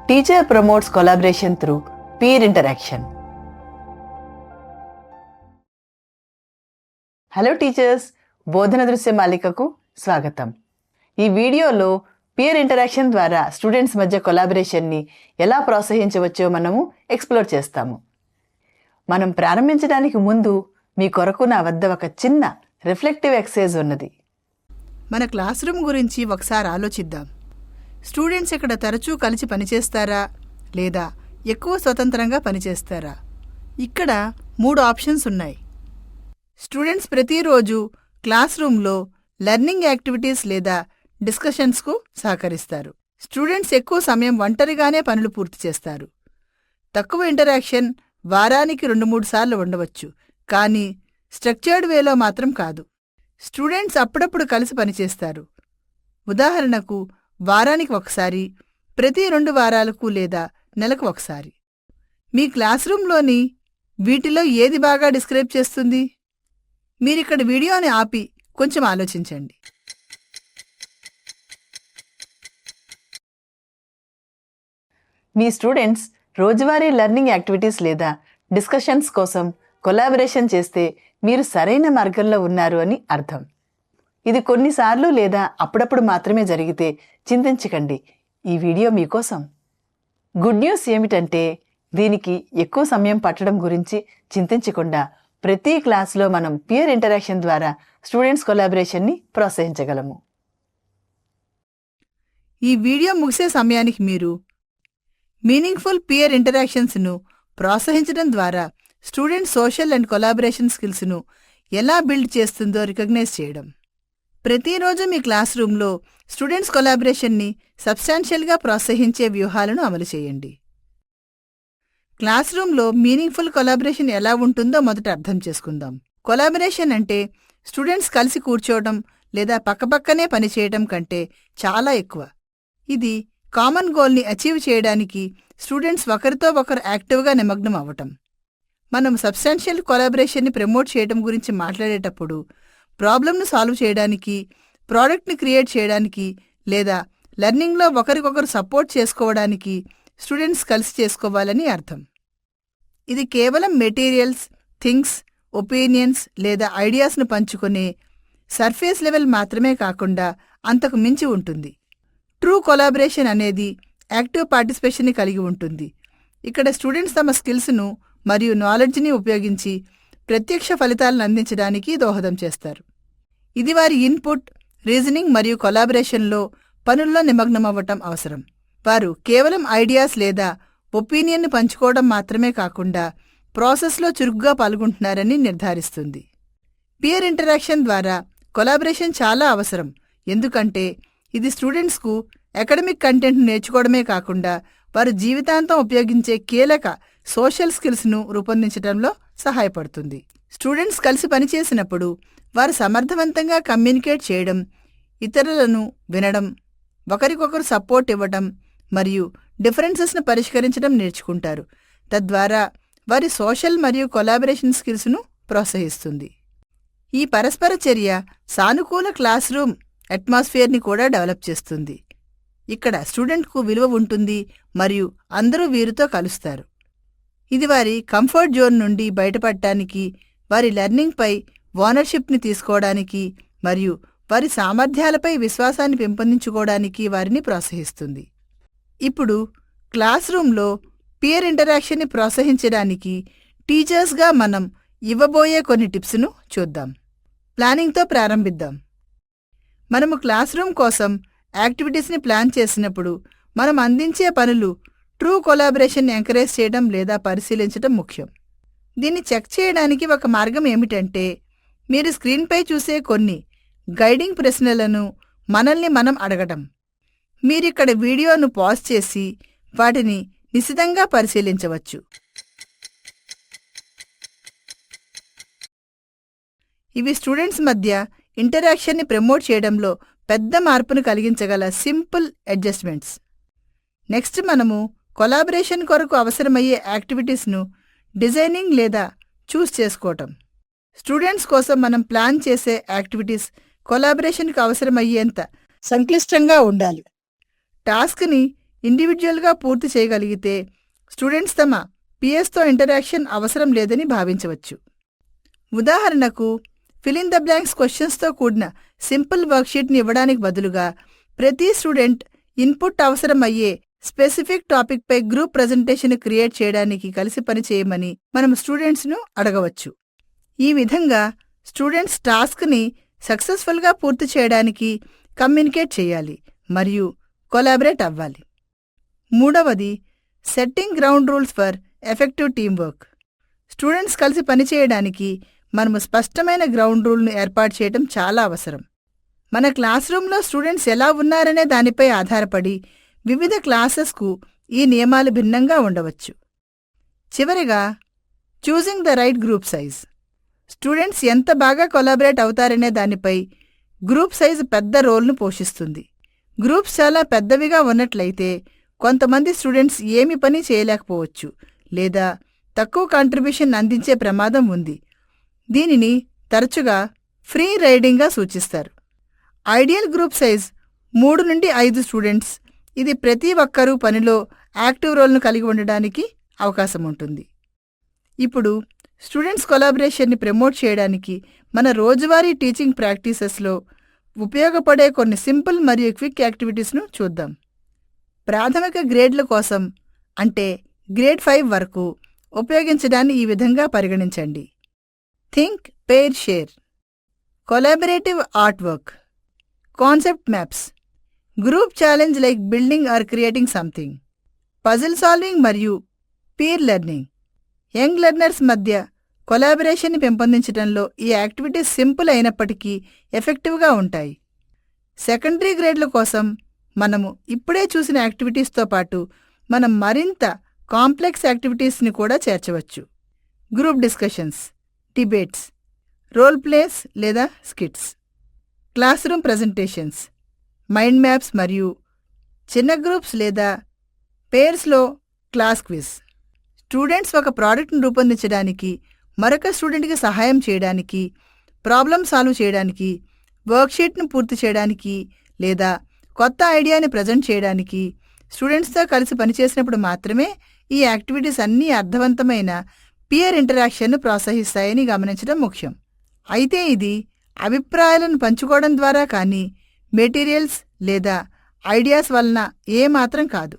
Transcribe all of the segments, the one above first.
Teacher promotes collaboration through peer interaction. Hello teachers, బోధన దృశ్య మాలికకు స్వాగతం. ఈ వీడియోలో పియర్ ఇంటరాక్షన్ ద్వారా స్టూడెంట్స్ మధ్య కొలాబరేషన్ని ఎలా ప్రోత్సహించవచ్చో మనము ఎక్స్ప్లోర్ చేస్తాము. మనం ప్రారంభించడానికి ముందు మీ కొరకు నా వద్ద ఒక చిన్న రిఫ్లెక్టివ్ ఎక్సర్సైజ్ ఉన్నది. మన క్లాస్ రూమ్ గురించి ఒకసారి ఆలోచిద్దాం. స్టూడెంట్స్ ఇక్కడ తరచూ కలిసి పనిచేస్తారా లేదా ఎక్కువ స్వతంత్రంగా పనిచేస్తారా? ఇక్కడ 3 ఆప్షన్స్ ఉన్నాయి. స్టూడెంట్స్ ప్రతిరోజు క్లాస్ రూమ్లో లెర్నింగ్ యాక్టివిటీస్ లేదా డిస్కషన్స్కు సహకరిస్తారు. స్టూడెంట్స్ ఎక్కువ సమయం ఒంటరిగానే పనులు పూర్తి చేస్తారు. తక్కువ ఇంటరాక్షన్ వారానికి 2-3 సార్లు ఉండవచ్చు, కానీ స్ట్రక్చర్డ్ వేలో మాత్రం కాదు. స్టూడెంట్స్ అప్పుడప్పుడు కలిసి పనిచేస్తారు. ఉదాహరణకు వారానికి ఒకసారి, ప్రతి 2 వారాలకు లేదా నెలకు ఒకసారి. మీ క్లాస్ రూమ్లోని వీటిలో ఏది బాగా డిస్క్రైబ్ చేస్తుంది? మీరిక్కడ వీడియోని ఆపి కొంచెం ఆలోచించండి. మీ స్టూడెంట్స్ రోజువారీ లెర్నింగ్ యాక్టివిటీస్ లేదా డిస్కషన్స్ కోసం కొలాబరేషన్ చేస్తే మీరు సరైన మార్గంలో ఉన్నారు అని అర్థం. ఇది కొన్నిసార్లు లేదా అప్పుడప్పుడు మాత్రమే జరిగితే చింతించకండి, ఈ వీడియో మీకోసం. గుడ్ న్యూస్ ఏమిటంటే దీనికి ఎక్కువ సమయం పట్టడం గురించి చింతించకుండా ప్రతి క్లాస్లో మనం పియర్ ఇంటరాక్షన్ ద్వారా స్టూడెంట్స్ కొలాబరేషన్ని ప్రోత్సహించగలము. ఈ వీడియో ముగిసే సమయానికి మీరు మీనింగ్ఫుల్ పియర్ ఇంటరాక్షన్స్ను ప్రోత్సహించడం ద్వారా స్టూడెంట్ సోషల్ అండ్ కొలాబరేషన్ స్కిల్స్ను ఎలా బిల్డ్ చేస్తుందో రికగ్నైజ్ చేయడం. ప్రతిరోజు మీ క్లాస్ రూమ్లో స్టూడెంట్స్ కొలాబరేషన్ని సబ్స్టాన్షియల్గా ప్రోత్సహించే వ్యూహాలను అమలు చేయండి. క్లాస్ రూమ్లో మీనింగ్ఫుల్ కొలాబరేషన్ ఎలా ఉంటుందో మొదట అర్థం చేసుకుందాం. కొలాబరేషన్ అంటే స్టూడెంట్స్ కలిసి కూర్చోవడం లేదా పక్కపక్కనే పనిచేయడం కంటే చాలా ఎక్కువ. ఇది కామన్ గోల్ని అచీవ్ చేయడానికి స్టూడెంట్స్ ఒకరితో ఒకరు యాక్టివ్గా నిమగ్నం అవ్వటం. మనం సబ్స్టాన్షియల్ కొలాబరేషన్ని ప్రమోట్ చేయడం గురించి మాట్లాడేటప్పుడు ప్రాబ్లంను సాల్వ్ చేయడానికి, ప్రోడక్ట్ని క్రియేట్ చేయడానికి లేదా లెర్నింగ్లో ఒకరికొకరు సపోర్ట్ చేసుకోవడానికి స్టూడెంట్స్ కలిసి చేసుకోవాలని అర్థం. ఇది కేవలం మెటీరియల్స్, థింగ్స్, ఒపీనియన్స్ లేదా ఐడియాస్ను పంచుకునే సర్ఫేస్ లెవెల్ మాత్రమే కాకుండా అంతకు మించి ఉంటుంది. ట్రూ కొలాబరేషన్ అనేది యాక్టివ్ పార్టిసిపేషన్ని కలిగి ఉంటుంది. ఇక్కడ స్టూడెంట్స్ తమ స్కిల్స్ను మరియు నాలెడ్జ్ని ఉపయోగించి ప్రత్యక్ష ఫలితాలను అందించడానికి దోహదం చేస్తారు. ఇది వారి ఇన్పుట్, రీజనింగ్ మరియు కొలాబరేషన్లో పనుల్లో నిమగ్నమవ్వటం అవసరం. వారు కేవలం ఐడియాస్ లేదా ఒపీనియన్ను పంచుకోవడం మాత్రమే కాకుండా ప్రాసెస్లో చురుగ్గా పాల్గొంటున్నారని నిర్ధారిస్తుంది. పియర్ ఇంటరాక్షన్ ద్వారా కొలాబరేషన్ చాలా అవసరం, ఎందుకంటే ఇది స్టూడెంట్స్కు అకాడమిక్ కంటెంట్ను నేర్చుకోవడమే కాకుండా వారు జీవితాంతం ఉపయోగించే కీలక సోషల్ స్కిల్స్ను రూపొందించడంలో సహాయపడుతుంది. స్టూడెంట్స్ కలిసి పనిచేసినప్పుడు వారు సమర్థవంతంగా కమ్యూనికేట్ చేయడం, ఇతరులను వినడం, ఒకరికొకరు సపోర్ట్ ఇవ్వడం మరియు డిఫరెన్సెస్ను పరిష్కరించడం నేర్చుకుంటారు. తద్వారా వారి సోషల్ మరియు కొలాబరేషన్ స్కిల్స్ను ప్రోత్సహిస్తుంది. ఈ పరస్పర చర్య సానుకూల క్లాస్ రూమ్ అట్మాస్ఫియర్ని కూడా డెవలప్ చేస్తుంది. ఇక్కడ స్టూడెంట్కు విలువ ఉంటుంది మరియు అందరూ వీరితో కలుస్తారు. ఇది వారి కంఫర్ట్ జోన్ నుండి బయటపడటానికి, వారి లెర్నింగ్పై ఓనర్షిప్ని తీసుకోవడానికి మరియు వారి సామర్థ్యాలపై విశ్వాసాన్ని పెంపొందించుకోవడానికి వారిని ప్రోత్సహిస్తుంది. ఇప్పుడు క్లాస్ రూమ్లో పియర్ ఇంటరాక్షన్ని ప్రోత్సహించడానికి టీచర్స్గా మనం ఇవ్వబోయే కొన్ని టిప్స్ను చూద్దాం. ప్లానింగ్తో ప్రారంభిద్దాం. మనము క్లాస్ రూమ్ కోసం యాక్టివిటీస్ని ప్లాన్ చేసినప్పుడు మనం అందించే పనులు ట్రూ కొలాబరేషన్ ఎంకరేజ్ చేయడం లేదా పరిశీలించడం ముఖ్యం. దీన్ని చెక్ చేయడానికి ఒక మార్గం ఏమిటంటే మీరు స్క్రీన్పై చూసే కొన్ని గైడింగ్ ప్రశ్నలను మనల్ని మనం అడగడం. మీరిక్కడ వీడియోను పాజ్ చేసి వాటిని నిశితంగా పరిశీలించవచ్చు. ఇవి స్టూడెంట్స్ మధ్య ఇంటరాక్షన్ని ప్రమోట్ చేయడంలో పెద్ద మార్పును కలిగించగల సింపుల్ అడ్జస్ట్మెంట్స్. నెక్స్ట్ మనము కొలాబరేషన్ కొరకు అవసరమయ్యే యాక్టివిటీస్ను డిజైనింగ్ లేదా చూస్ చేసుకోవటం. స్టూడెంట్స్ కోసం మనం ప్లాన్ చేసే యాక్టివిటీస్ కొలాబరేషన్కి అవసరమయ్యేంత సంక్లిష్టంగా ఉండాలి. టాస్క్ని ఇండివిజువల్గా పూర్తి చేయగలిగితే స్టూడెంట్స్ తమ పిఎస్తో ఇంటరాక్షన్ అవసరం లేదని భావించవచ్చు. ఉదాహరణకు, ఫిల్ ఇన్ ద బ్లాంక్స్ క్వశ్చన్స్తో కూడిన సింపుల్ వర్క్షీట్ని ఇవ్వడానికి బదులుగా ప్రతి స్టూడెంట్ ఇన్పుట్ అవసరమయ్యే స్పెసిఫిక్ టాపిక్పై గ్రూప్ ప్రజెంటేషన్ క్రియేట్ చేయడానికి కలిసి పనిచేయమని మనం స్టూడెంట్స్ను అడగవచ్చు. ఈ విధంగా స్టూడెంట్స్ టాస్క్ని సక్సెస్ఫుల్గా పూర్తి చేయడానికి కమ్యూనికేట్ చేయాలి మరియు కొలాబరేట్ అవ్వాలి. మూడవది, setting ground rules for effective team work. Students కలిసి పనిచేయడానికి మనము స్పష్టమైన గ్రౌండ్ రూల్ను ఏర్పాటు చేయడం చాలా అవసరం. మన క్లాస్ రూమ్లో స్టూడెంట్స్ ఎలా ఉన్నారనే దానిపై ఆధారపడి వివిధ క్లాసెస్కు ఈ నియమాలు భిన్నంగా ఉండవచ్చు. చివరిగా, choosing the right group size. Students ఎంత బాగా కొలాబరేట్ అవుతారనే దానిపై గ్రూప్ సైజ్ పెద్ద రోల్ను పోషిస్తుంది. గ్రూప్స్ చాలా పెద్దవిగా ఉన్నట్లయితే కొంతమంది స్టూడెంట్స్ ఏమి పని చేయలేకపోవచ్చు లేదా తక్కువ కాంట్రిబ్యూషన్ అందించే ప్రమాదం ఉంది. దీనిని తరచుగా ఫ్రీ రైడింగ్గా సూచిస్తారు. ఐడియల్ గ్రూప్ సైజ్ 3 నుండి 5 స్టూడెంట్స్. ఇది ప్రతి ఒక్కరూ పనిలో యాక్టివ్ రోల్ను కలిగి ఉండడానికి అవకాశం ఉంటుంది. ఇప్పుడు స్టూడెంట్స్ కొలాబరేషన్ని ప్రమోట్ చేయడానికి మన రోజువారీ టీచింగ్ ప్రాక్టీసెస్లో ఉపయోగపడే కొన్ని సింపుల్ మరియు క్విక్ యాక్టివిటీస్ను చూద్దాం. ప్రాథమిక గ్రేడ్ల కోసం, అంటే గ్రేడ్ 5 వరకు ఉపయోగించడాన్ని ఈ విధంగా పరిగణించండి. Think, pair, share, collaborative art work, concept maps, group challenge like building or creating something, puzzle solving మరియు పీర్ లెర్నింగ్. యంగ్ లెర్నర్స్ మధ్య కొలాబరేషన్ని పెంపొందించడంలో ఈ యాక్టివిటీస్ సింపుల్ అయినప్పటికీ ఎఫెక్టివ్గా ఉంటాయి. సెకండరీ గ్రేడ్ల కోసం మనము ఇప్పుడే చూసిన యాక్టివిటీస్తో పాటు మనం మరింత కాంప్లెక్స్ యాక్టివిటీస్ని కూడా చేర్చవచ్చు. Group discussions, debates, role plays లేదా skits, class room presentations, mind maps మరియు చిన్న గ్రూప్స్ లేదా పేర్స్లో క్లాస్ క్విజ్. స్టూడెంట్స్ ఒక ప్రాడక్ట్ను రూపొందించడానికి, మరొక స్టూడెంట్కి సహాయం చేయడానికి, ప్రాబ్లమ్ సాల్వ్ చేయడానికి, వర్క్షీట్ను పూర్తి చేయడానికి లేదా కొత్త ఐడియాని ప్రజెంట్ చేయడానికి స్టూడెంట్స్తో కలిసి పనిచేసినప్పుడు మాత్రమే ఈ యాక్టివిటీస్ అన్నీ అర్థవంతమైన పియర్ ఇంటరాక్షన్ను ప్రోత్సహిస్తాయని గమనించడం ముఖ్యం. అయితే ఇది అభిప్రాయాలను పంచుకోవడం ద్వారా కానీ మెటీరియల్స్ లేదా ఐడియాస్ వలన ఏమాత్రం కాదు.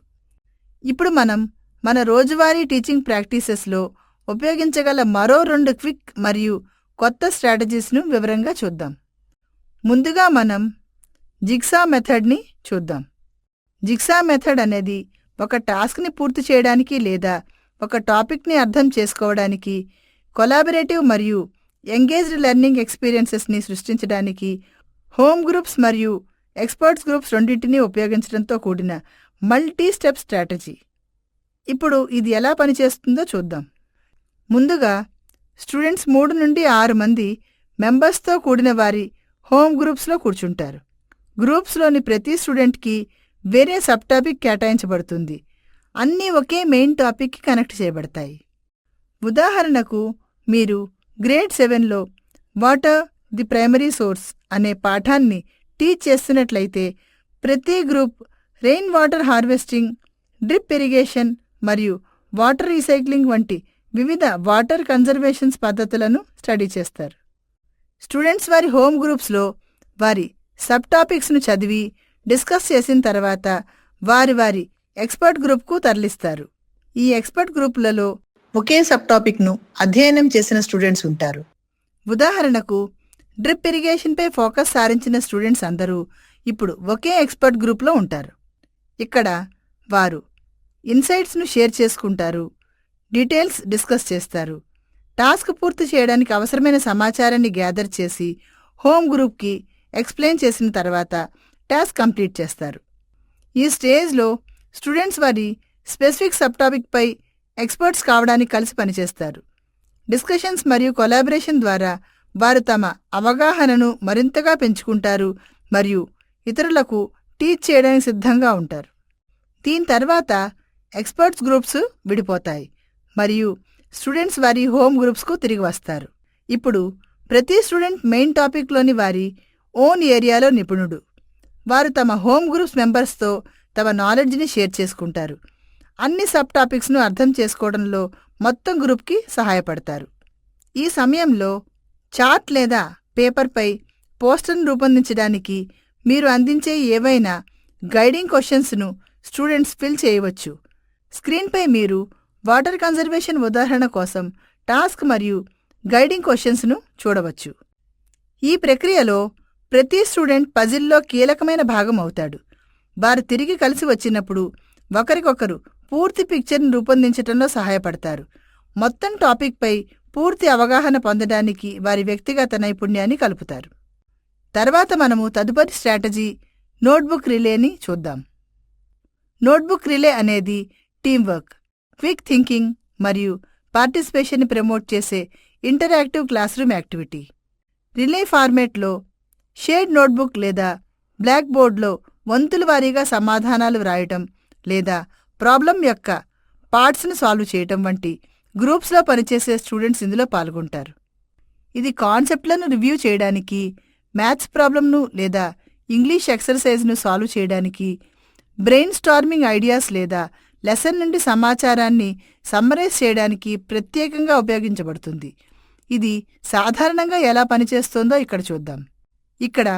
ఇప్పుడు మనం మన రోజువారీ టీచింగ్ ప్రాక్టీసెస్లో ఉపయోగించగల మరో 2 క్విక్ మరియు కొత్త స్ట్రాటజీస్ను వివరంగా చూద్దాం. ముందుగా మనం జిగ్సా మెథడ్ని చూద్దాం. జిగ్సా మెథడ్ అనేది ఒక టాస్క్ని పూర్తి చేయడానికి లేదా ఒక టాపిక్ని అర్థం చేసుకోవడానికి, కొలాబరేటివ్ మరియు ఎంగేజ్డ్ లెర్నింగ్ ఎక్స్పీరియన్సెస్ని సృష్టించడానికి హోమ్ గ్రూప్స్ మరియు ఎక్స్పర్ట్స్ గ్రూప్స్ రెండింటినీ ఉపయోగించడంతో కూడిన మల్టీ స్టెప్ స్ట్రాటజీ. ఇప్పుడు ఇది ఎలా పనిచేస్తుందో చూద్దాం. ముందుగా స్టూడెంట్స్ 3 నుండి 6 మంది మెంబర్స్తో కూడిన వారి హోమ్ గ్రూప్స్లో కూర్చుంటారు. గ్రూప్స్లోని ప్రతి స్టూడెంట్కి వేరే సబ్ టాపిక్ కేటాయించబడుతుంది. అన్నీ ఒకే మెయిన్ టాపిక్కి కనెక్ట్ చేయబడతాయి. ఉదాహరణకు, మీరు గ్రేడ్ 7లో వాటర్ ది ప్రైమరీ సోర్స్ అనే పాఠాన్ని టీచ్ చేస్తున్నట్లయితే ప్రతి group rain water harvesting, drip irrigation మరియు వాటర్ రీసైక్లింగ్ వంటి వివిధ వాటర్ కన్జర్వేషన్స్ పద్ధతులను స్టడీ చేస్తారు. స్టూడెంట్స్ వారి హోమ్ గ్రూప్స్లో వారి సబ్ టాపిక్స్ను చదివి డిస్కస్ చేసిన తర్వాత వారి వారి ఎక్స్పర్ట్ గ్రూప్కు తరలిస్తారు. ఈ ఎక్స్పర్ట్ గ్రూపులలో ఒకే సబ్ టాపిక్ను అధ్యయనం చేసిన స్టూడెంట్స్ ఉంటారు. ఉదాహరణకు, డ్రిప్ ఇరిగేషన్పై ఫోకస్ సారించిన స్టూడెంట్స్ అందరూ ఇప్పుడు ఒకే ఎక్స్పర్ట్ గ్రూప్లో ఉంటారు. ఇక్కడ వారు ఇన్సైట్స్ను షేర్ చేసుకుంటారు, డీటెయిల్స్ డిస్కస్ చేస్తారు, టాస్క్ పూర్తి చేయడానికి అవసరమైన సమాచారాన్ని గ్యాదర్ చేసి హోమ్ గ్రూప్కి ఎక్స్ప్లెయిన్ చేసిన తర్వాత టాస్క్ కంప్లీట్ చేస్తారు. ఈ స్టేజ్లో స్టూడెంట్స్ వారి స్పెసిఫిక్ సబ్ టాపిక్పై ఎక్స్పర్ట్స్ కావడానికి కలిసి పనిచేస్తారు. డిస్కషన్స్ మరియు కొలాబరేషన్ ద్వారా వారు తమ అవగాహనను మరింతగా పెంచుకుంటారు మరియు ఇతరులకు టీచ్ చేయడానికి సిద్ధంగా ఉంటారు. దీని తర్వాత ఎక్స్పర్ట్స్ గ్రూప్స్ విడిపోతాయి మరియు స్టూడెంట్స్ వారి హోమ్ గ్రూప్స్కు తిరిగి వస్తారు. ఇప్పుడు ప్రతి స్టూడెంట్ మెయిన్ టాపిక్లోని వారి ఓన్ ఏరియాలో నిపుణుడు. వారు తమ హోమ్ గ్రూప్స్ మెంబర్స్తో తమ నాలెడ్జ్ని షేర్ చేసుకుంటారు. అన్ని సబ్ టాపిక్స్ను అర్థం చేసుకోవడంలో మొత్తం గ్రూప్కి సహాయపడతారు. ఈ సమయంలో చార్ట్ లేదా పేపర్పై పోస్టర్ను రూపొందించడానికి మీరు అందించే ఏవైనా గైడింగ్ క్వశ్చన్స్ను స్టూడెంట్స్ ఫిల్ చేయవచ్చు. స్క్రీన్పై మీరు వాటర్ కన్జర్వేషన్ ఉదాహరణ కోసం టాస్క్ మరియు గైడింగ్ క్వశ్చన్స్ను చూడవచ్చు. ఈ ప్రక్రియలో ప్రతి స్టూడెంట్ పజిల్లో కీలకమైన భాగం అవుతాడు. వారు తిరిగి కలిసి వచ్చినప్పుడు ఒకరికొకరు పూర్తి పిక్చర్ని రూపొందించడంలో సహాయపడతారు. మొత్తం టాపిక్పై పూర్తి అవగాహన పొందడానికి వారి వ్యక్తిగత నైపుణ్యాన్ని కలుపుతారు. తర్వాత మనము తదుపరి స్ట్రాటజీ నోట్బుక్ రిలేని చూద్దాం. నోట్బుక్ రిలే అనేది టీంవర్క్, క్విక్ థింకింగ్ మరియు పార్టిసిపేషన్ని ప్రమోట్ చేసే interactive class room activity. Relay ఫార్మేట్లో షేర్డ్ నోట్బుక్ లేదా బ్లాక్ బోర్డ్లో వంతుల వారీగా సమాధానాలు వ్రాయటం లేదా ప్రాబ్లం యొక్క పార్ట్స్ను సాల్వ్ చేయటం వంటి గ్రూప్స్లో పనిచేసే స్టూడెంట్స్ ఇందులో పాల్గొంటారు. ఇది కాన్సెప్ట్లను రివ్యూ చేయడానికి, మ్యాథ్స్ ప్రాబ్లంను లేదా ఇంగ్లీష్ ఎక్సర్సైజ్ను సాల్వ్ చేయడానికి, బ్రెయిన్ స్టార్మింగ్ ఐడియాస్ లేదా లెసన్ నుండి సమాచారాన్ని సమ్మరైజ్ చేయడానికి ప్రత్యేకంగా ఉపయోగించబడుతుంది. ఇది సాధారణంగా ఎలా పనిచేస్తుందో ఇక్కడ చూద్దాం. ఇక్కడ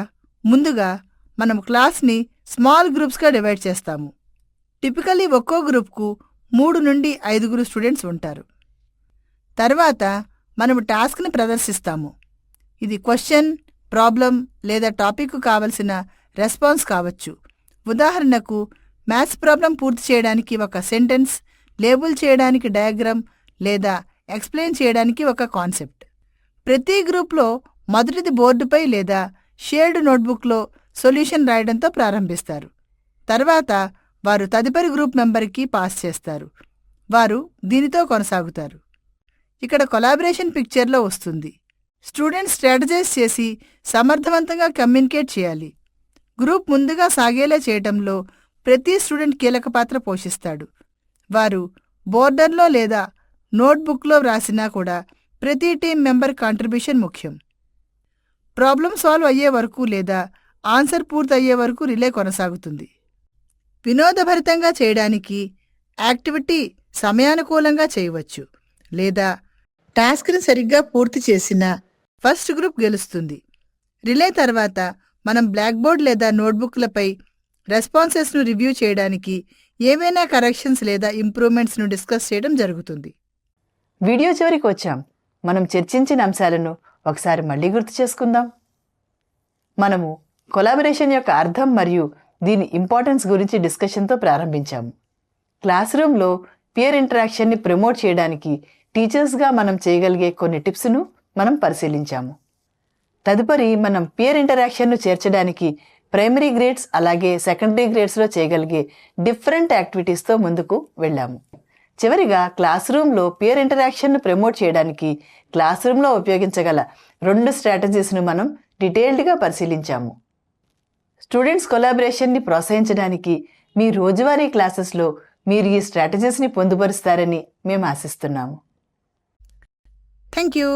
ముందుగా మనం క్లాస్ని స్మాల్ గ్రూప్స్గా డివైడ్ చేస్తాము. టిపికల్లీ ఒక్కో గ్రూప్కు 3 నుండి 5 స్టూడెంట్స్ ఉంటారు. తర్వాత మనము టాస్క్ని ప్రదర్శిస్తాము. ఇది క్వశ్చన్, ప్రాబ్లం లేదా టాపిక్కు కావలసిన రెస్పాన్స్ కావచ్చు. ఉదాహరణకు మ్యాథ్స్ ప్రాబ్లం పూర్తి చేయడానికి ఒక సెంటెన్స్, లేబుల్ చేయడానికి డయాగ్రామ్ లేదా ఎక్స్ప్లెయిన్ చేయడానికి ఒక కాన్సెప్ట్. ప్రతి గ్రూప్లో మొదటిది బోర్డుపై లేదా షేర్డ్ నోట్బుక్లో సొల్యూషన్ రాయడంతో ప్రారంభిస్తారు. తర్వాత వారు తదుపరి గ్రూప్ మెంబర్కి పాస్ చేస్తారు. వారు దీనితో కొనసాగుతారు. ఇక్కడ కొలాబరేషన్ పిక్చర్లో వస్తుంది. స్టూడెంట్స్ స్ట్రాటజైజ్ చేసి సమర్థవంతంగా కమ్యూనికేట్ చేయాలి. గ్రూప్ ముందుగా సాగేలా చేయటంలో ప్రతి స్టూడెంట్ కీలక పాత్ర పోషిస్తాడు. వారు బోర్డర్లో లేదా నోట్బుక్లో వ్రాసినా కూడా ప్రతి టీం మెంబర్ కాంట్రిబ్యూషన్ ముఖ్యం. ప్రాబ్లం సాల్వ్ అయ్యే వరకు లేదా ఆన్సర్ పూర్తయ్యే వరకు రిలే కొనసాగుతుంది. వినోదభరితంగా చేయడానికి యాక్టివిటీ సమయానుకూలంగా చేయవచ్చు లేదా టాస్క్ని సరిగ్గా పూర్తి చేసిన ఫస్ట్ గ్రూప్ గెలుస్తుంది. రిలే తర్వాత మనం బ్లాక్ బోర్డ్ లేదా నోట్బుక్లపై రెస్పాన్సెస్ను రివ్యూ చేయడానికి ఏవైనా కరెక్షన్స్ లేదా ఇంప్రూవ్మెంట్స్ను డిస్కస్ చేయడం జరుగుతుంది. వీడియో చివరికి వచ్చాం. మనం చర్చించిన అంశాలను ఒకసారి మళ్ళీ గుర్తు చేసుకుందాం. మనము కొలాబరేషన్ యొక్క అర్థం మరియు దీని ఇంపార్టెన్స్ గురించి డిస్కషన్తో ప్రారంభించాము. క్లాస్ రూమ్లో పియర్ ఇంటరాక్షన్ని ప్రమోట్ చేయడానికి టీచర్స్గా మనం చేయగలిగే కొన్ని టిప్స్ను మనం పరిశీలించాము. తదుపరి మనం పియర్ ఇంటరాక్షన్ను చేర్చడానికి ప్రైమరీ గ్రేడ్స్ అలాగే సెకండరీ గ్రేడ్స్లో చేయగలిగే డిఫరెంట్ యాక్టివిటీస్తో ముందుకు వెళ్ళాము. చివరిగా క్లాస్ రూమ్లో పియర్ ఇంటరాక్షన్ను ప్రమోట్ చేయడానికి క్లాస్ రూమ్లో ఉపయోగించగల 2 స్ట్రాటజీస్ను మనం డీటెయిల్డ్గా పరిశీలించాము. స్టూడెంట్స్ కొలాబరేషన్ని ప్రోత్సహించడానికి మీ రోజువారీ క్లాసెస్లో మీరు ఈ స్ట్రాటజీస్ని పొందుపరుస్తారని మేము ఆశిస్తున్నాము. Thank you.